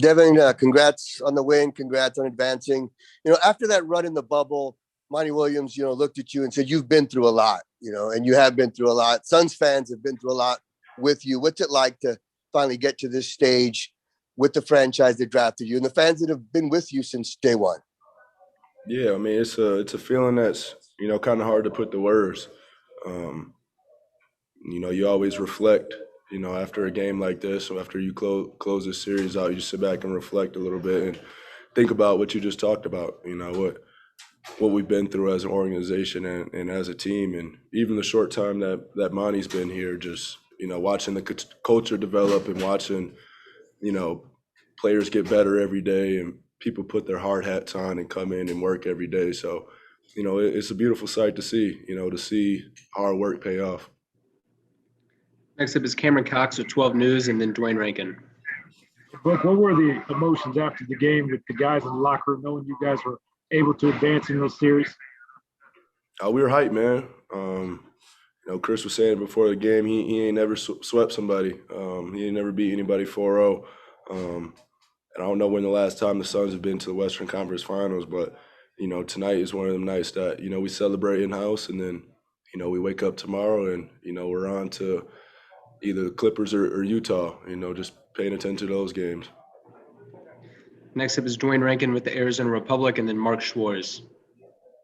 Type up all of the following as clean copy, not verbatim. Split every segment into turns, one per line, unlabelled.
Devin, congrats on the win. Congrats on advancing. After that run in the bubble, Monty Williams, looked at you and said, you've been through a lot, and you have been through a lot. Suns fans have been through a lot with you. What's it like to finally get to this stage with the franchise that drafted you and the fans that have been with you since day one?
Yeah, I mean, it's a feeling that's, kind of hard to put to words. You always reflect, after a game like this, or after you close this series out, you just sit back and reflect a little bit and think about what you just talked about, what we've been through as an organization and as a team. And even the short time that Monty's been here, just, watching the culture develop and watching, players get better every day and people put their hard hats on and come in and work every day. So, it's a beautiful sight to see hard work pay off.
Next up is Cameron Cox with 12 News, and then Dwayne Rankin.
But what were the emotions after the game with the guys in the locker room, knowing you guys were able to advance in this series?
We were hyped, man. Chris was saying before the game, he ain't never swept somebody. He ain't never beat anybody 4-0. And I don't know when the last time the Suns have been to the Western Conference Finals, but, tonight is one of them nights that, we celebrate in-house, and then, we wake up tomorrow and, we're on to either Clippers or Utah, just paying attention to those games.
Next up is Dwayne Rankin with the Arizona Republic, and then Mark Schwartz.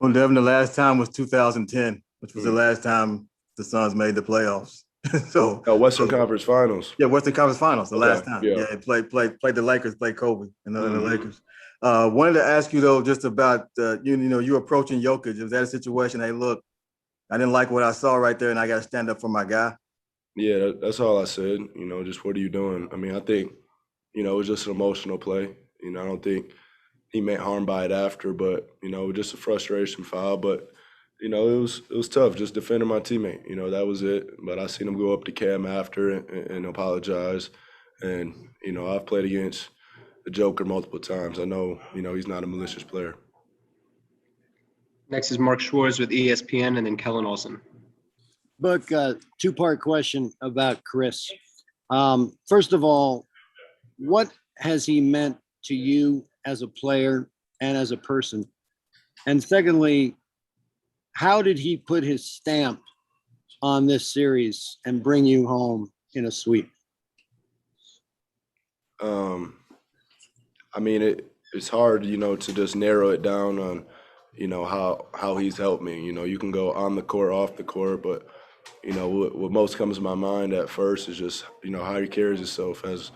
Well, Devin, the last time was 2010, which was the last time the Suns made the playoffs.
Western Conference Finals.
Yeah, Western Conference Finals, the last time.
Yeah,
played the Lakers, played Kobe, and the Lakers. Wanted to ask you, though, just about, you approaching Jokic. Was that a situation, hey, look, I didn't like what I saw right there, and I got to stand up for my guy?
Yeah, that's all I said. Just what are you doing? I mean, I think, it was just an emotional play. I don't think he meant harm by it after, but, just a frustration foul. But, it was tough just defending my teammate. That was it. But I seen him go up to Cam after and apologize. And, I've played against the Joker multiple times. I know, he's not a malicious player.
Next is Mark Schwartz with ESPN, and then Kellen Olson.
Book, two-part question about Chris. First of all, what has he meant to you as a player and as a person? And secondly, how did he put his stamp on this series and bring you home in a sweep?
I mean, it's hard, to just narrow it down on, how he's helped me. You can go on the court, off the court, but what most comes to my mind at first is just, how he carries himself as,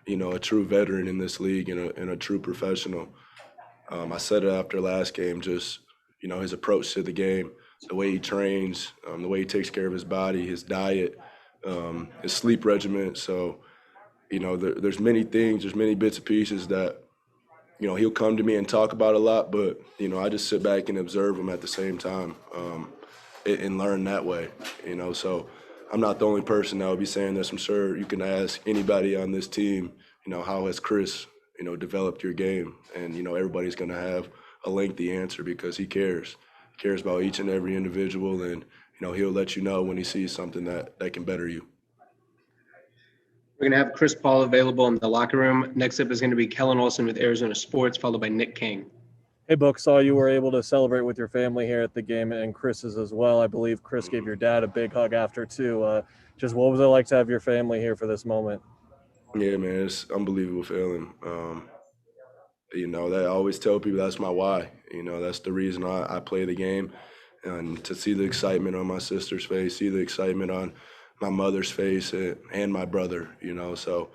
a true veteran in this league and a true professional. I said it after last game, just, his approach to the game, the way he trains, the way he takes care of his body, his diet, his sleep regimen. So, there's many things, there's many bits and pieces that, he'll come to me and talk about a lot, but, I just sit back and observe him at the same time. And learn that way, So I'm not the only person that will be saying this. I'm sure you can ask anybody on this team, how has Chris, developed your game? And, everybody's going to have a lengthy answer because he cares about each and every individual. And, he'll let you know when he sees something that can better you.
We're going to have Chris Paul available in the locker room. Next up is going to be Kellen Olson with Arizona Sports, followed by Nick King.
Hey, Book, saw you were able to celebrate with your family here at the game and Chris's as well. I believe Chris gave your dad a big hug after, too. Just what was it like to have your family here for this moment?
Yeah, man, it's an unbelievable feeling. That I always tell people that's my why. That's the reason I play the game. And to see the excitement on my sister's face, see the excitement on my mother's face and my brother, So,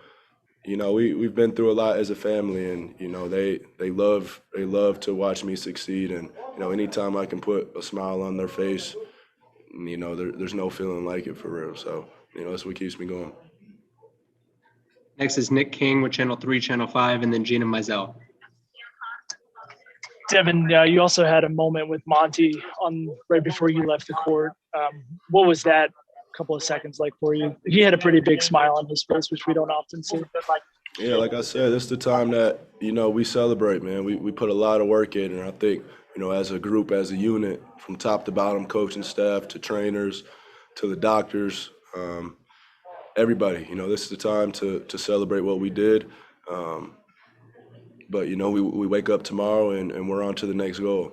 we've been through a lot as a family, and they love to watch me succeed, and anytime I can put a smile on their face, there's no feeling like it for real. So that's what keeps me going.
Next is Nick King with Channel 3, Channel 5, and then Gina Mizell.
Devin, you also had a moment with Monty right before you left the court. What was that couple of seconds like for you? He had a pretty big smile on his face, which we don't often see. But
yeah, like I said, it's the time that we celebrate, man. We put a lot of work in, and I think as a group, as a unit, from top to bottom, coaching staff to trainers to the doctors, everybody. This is the time to celebrate what we did. but you know, we wake up tomorrow and we're on to the next goal.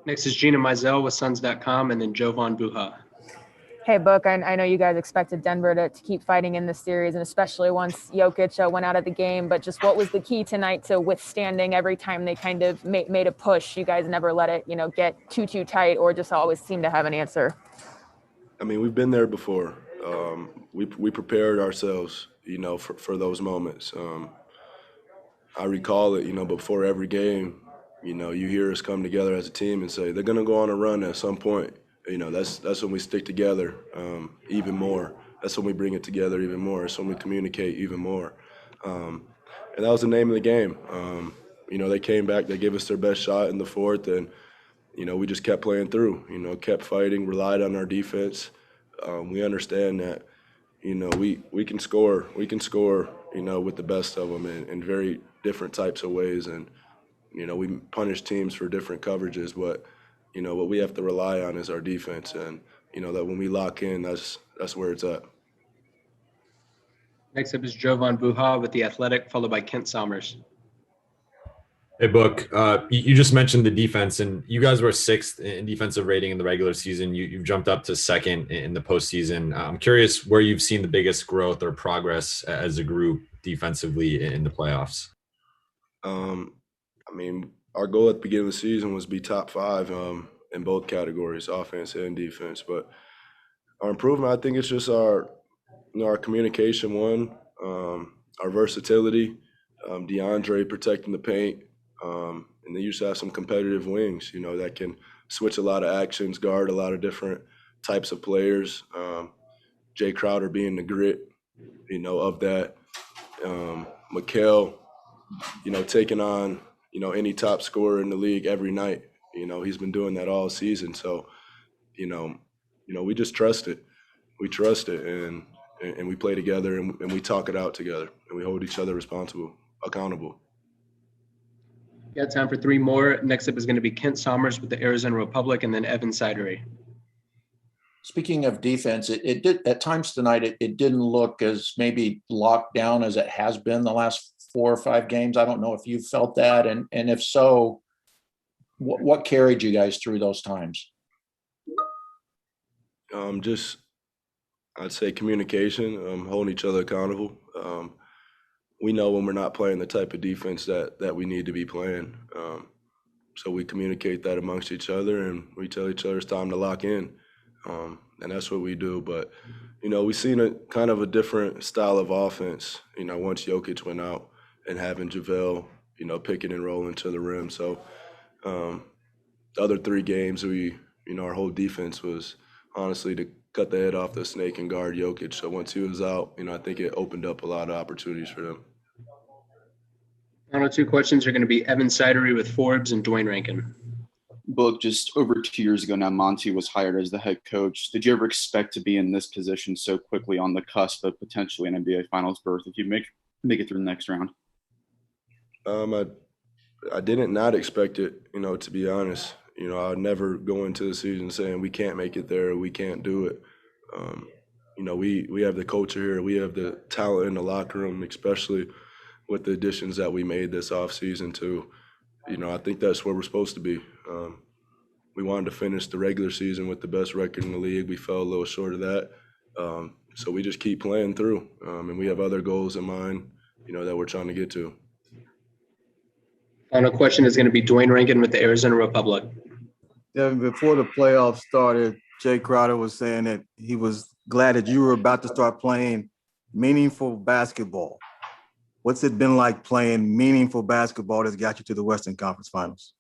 Next is Gina Mizell with Suns.com, and then Jovan Buha.
Hey, Book, I know you guys expected Denver to keep fighting in this series, and especially once Jokic went out of the game, but just what was the key tonight to withstanding every time they kind of made a push? You guys never let it, get too tight or just always seem to have an answer.
I mean, we've been there before. We prepared ourselves, for those moments. I recall it, before every game, you hear us come together as a team and say, they're going to go on a run at some point. That's when we stick together even more. That's when we bring it together even more. That's when we communicate even more. And that was the name of the game. They came back, they gave us their best shot in the fourth, and, we just kept playing through, kept fighting, relied on our defense. We understand that, we can score. We can score, with the best of them in very different types of ways. And, we punish teams for different coverages, but what we have to rely on is our defense, and that when we lock in, that's where it's at.
Next up is Jovan Buha with The Athletic, followed by Kent Somers.
Hey, Book, you just mentioned the defense, and you guys were 6th in defensive rating in the regular season. You've jumped up to 2nd in the postseason. I'm curious where you've seen the biggest growth or progress as a group defensively in the playoffs.
Our goal at the beginning of the season was to be top 5 in both categories, offense and defense. But our improvement, I think it's just our communication, our versatility, DeAndre protecting the paint, and they used to have some competitive wings, that can switch a lot of actions, guard a lot of different types of players. Jay Crowder being the grit, of that. Mikal, taking on, any top scorer in the league every night. He's been doing that all season. So, we just trust it. We trust it, and we play together, and we talk it out together, and we hold each other accountable.
Got time for 3 more. Next up is going to be Kent Somers with the Arizona Republic, and then Evan Sidery.
Speaking of defense, it did at times tonight. It didn't look as maybe locked down as it has been the last 4 or 5 games. I don't know if you felt that, and if so, what carried you guys through those times?
I'd say communication, holding each other accountable. We know when we're not playing the type of defense that we need to be playing. So we communicate that amongst each other, and we tell each other it's time to lock in. And that's what we do. But, we've seen a kind of a different style of offense, once Jokic went out, and having JaVale, picking and rolling to the rim. So the other 3 games, our whole defense was honestly to cut the head off the snake and guard Jokic. So once he was out, I think it opened up a lot of opportunities for them.
Final 2 questions are going to be Evan Sidery with Forbes and Dwayne Rankin.
Book, just over 2 years ago now, Monty was hired as the head coach. Did you ever expect to be in this position so quickly on the cusp of potentially an NBA Finals berth if you make it through the next round?
I didn't not expect it, to be honest. I'd never go into the season saying we can't make it there, we can't do it. We have the culture here, we have the talent in the locker room, especially with the additions that we made this offseason too. I think that's where we're supposed to be. We wanted to finish the regular season with the best record in the league. We fell a little short of that. So we just keep playing through, and we have other goals in mind, that we're trying to get to.
Final question is going to be Dwayne Rankin with the Arizona Republic.
Devin, before the playoffs started, Jay Crowder was saying that he was glad that you were about to start playing meaningful basketball. What's it been like playing meaningful basketball that's got you to the Western Conference Finals?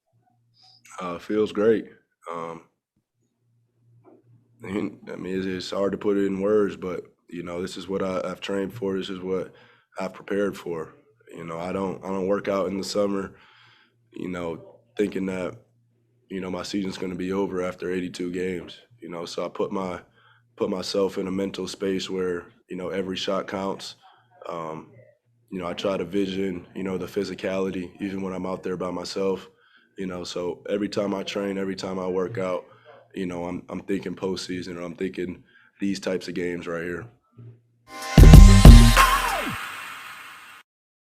Feels great. It's hard to put it in words, but, this is what I've trained for. This is what I've prepared for. I don't work out in the summer, thinking that, my season's going to be over after 82 games. So I put myself in a mental space where, every shot counts. I try to vision, the physicality, even when I'm out there by myself. So every time I train, every time I work out, I'm thinking postseason, or I'm thinking these types of games right here.